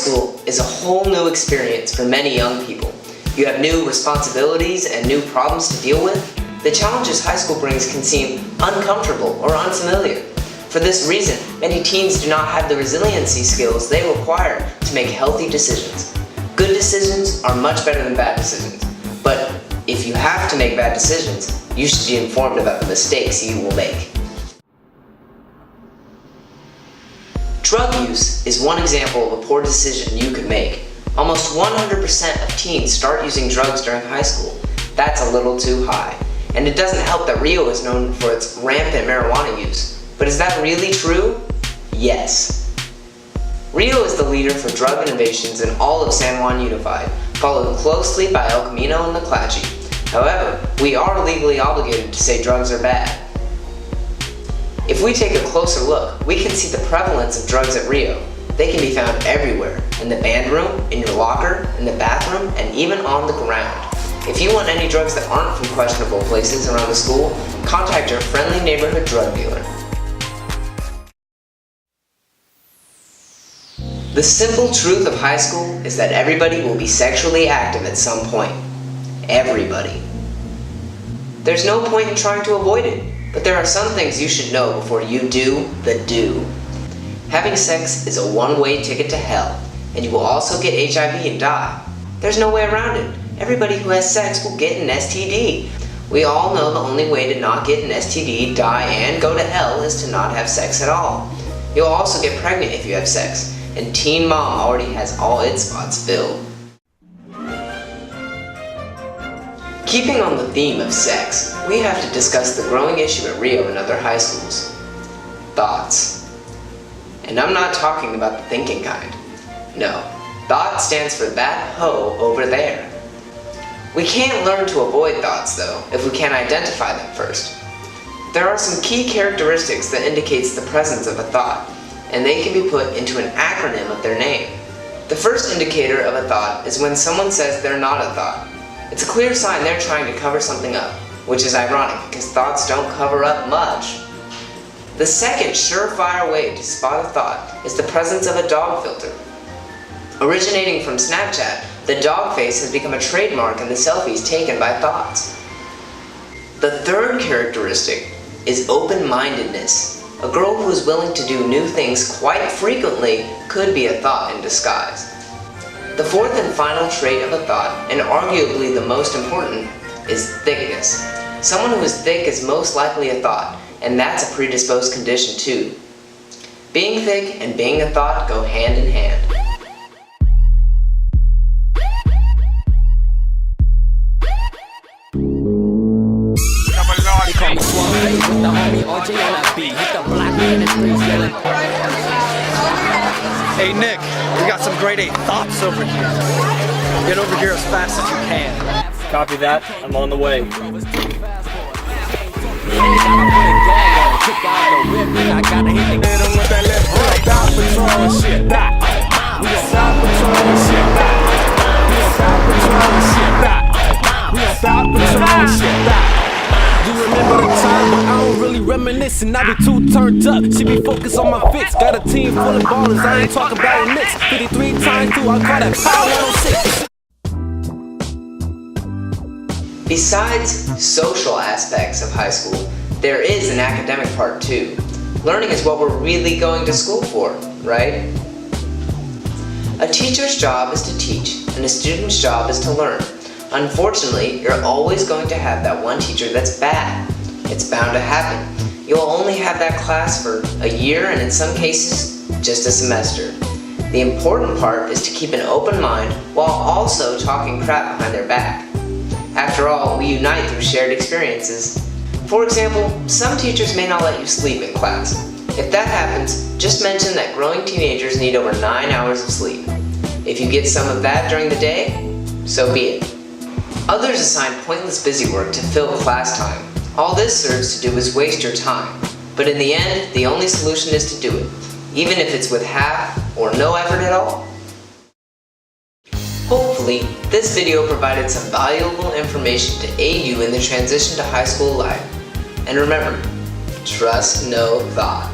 school is a whole new experience for many young people. You have new responsibilities and new problems to deal with. The challenges high school brings can seem uncomfortable or unfamiliar. For this reason, many teens do not have the resiliency skills they require to make healthy decisions. Good decisions are much better than bad decisions, but if you have to make bad decisions, you should be informed about the mistakes you will make. Drug use is one example of a poor decision you could make. Almost 100% of teens start using drugs during high school. That's a little too high. And it doesn't help that Rio is known for its rampant marijuana use. But is that really true? Yes. Rio is the leader for drug innovations in all of San Juan Unified, followed closely by El Camino and McClatchy. However, we are legally obligated to say drugs are bad. If we take a closer look, we can see the prevalence of drugs at Rio. They can be found everywhere, in the band room, in your locker, in the bathroom, and even on the ground. If you want any drugs that aren't from questionable places around the school, contact your friendly neighborhood drug dealer. The simple truth of high school is that everybody will be sexually active at some point. Everybody. There's no point in trying to avoid it, but there are some things you should know before you do the do. Having sex is a one-way ticket to hell, and you will also get HIV and die. There's no way around it. Everybody who has sex will get an STD. We all know the only way to not get an STD, die, and go to hell is to not have sex at all. You'll also get pregnant if you have sex, and Teen Mom already has all its spots filled. Keeping on the theme of sex, we have to discuss the growing issue at Rio and other high schools. Thoughts. And I'm not talking about the thinking kind. No, thought stands for that hoe over there. We can't learn to avoid thoughts though, if we can't identify them first. There are some key characteristics that indicates the presence of a thought, and they can be put into an acronym of their name. The first indicator of a thought is when someone says they're not a thought. It's a clear sign they're trying to cover something up, which is ironic because thoughts don't cover up much. The second surefire way to spot a thought is the presence of a dog filter. Originating from Snapchat, the dog face has become a trademark in the selfies taken by thoughts. The third characteristic is open-mindedness. A girl who is willing to do new things quite frequently could be a thought in disguise. The fourth and final trait of a thought, and arguably the most important, is thickness. Someone who is thick is most likely a thought, and that's a predisposed condition too. Being thick and being a thought go hand in hand. Hey Nick, we got some grade 8 thoughts over here. Get over here as fast as you can. Copy that, I'm on the way. You remember the time when I don't really reminisce and I be too turned up. She be focused on my fits. Got a team full of ballers, I ain't talking about a Knicks. 53 times through, I call that power 106. Besides social aspects of high school, there is an academic part too. Learning is what we're really going to school for, right? A teacher's job is to teach, and a student's job is to learn. Unfortunately, you're always going to have that one teacher that's bad. It's bound to happen. You'll only have that class for a year and in some cases, just a semester. The important part is to keep an open mind while also talking crap behind their back. After all, we unite through shared experiences. For example, some teachers may not let you sleep in class. If that happens, just mention that growing teenagers need over 9 hours of sleep. If you get some of that during the day, so be it. Others assign pointless busy work to fill class time. All this serves to do is waste your time. But in the end, the only solution is to do it, even if it's with half or no effort at all. Hopefully, this video provided some valuable information to aid you in the transition to high school life. And remember, trust no thought.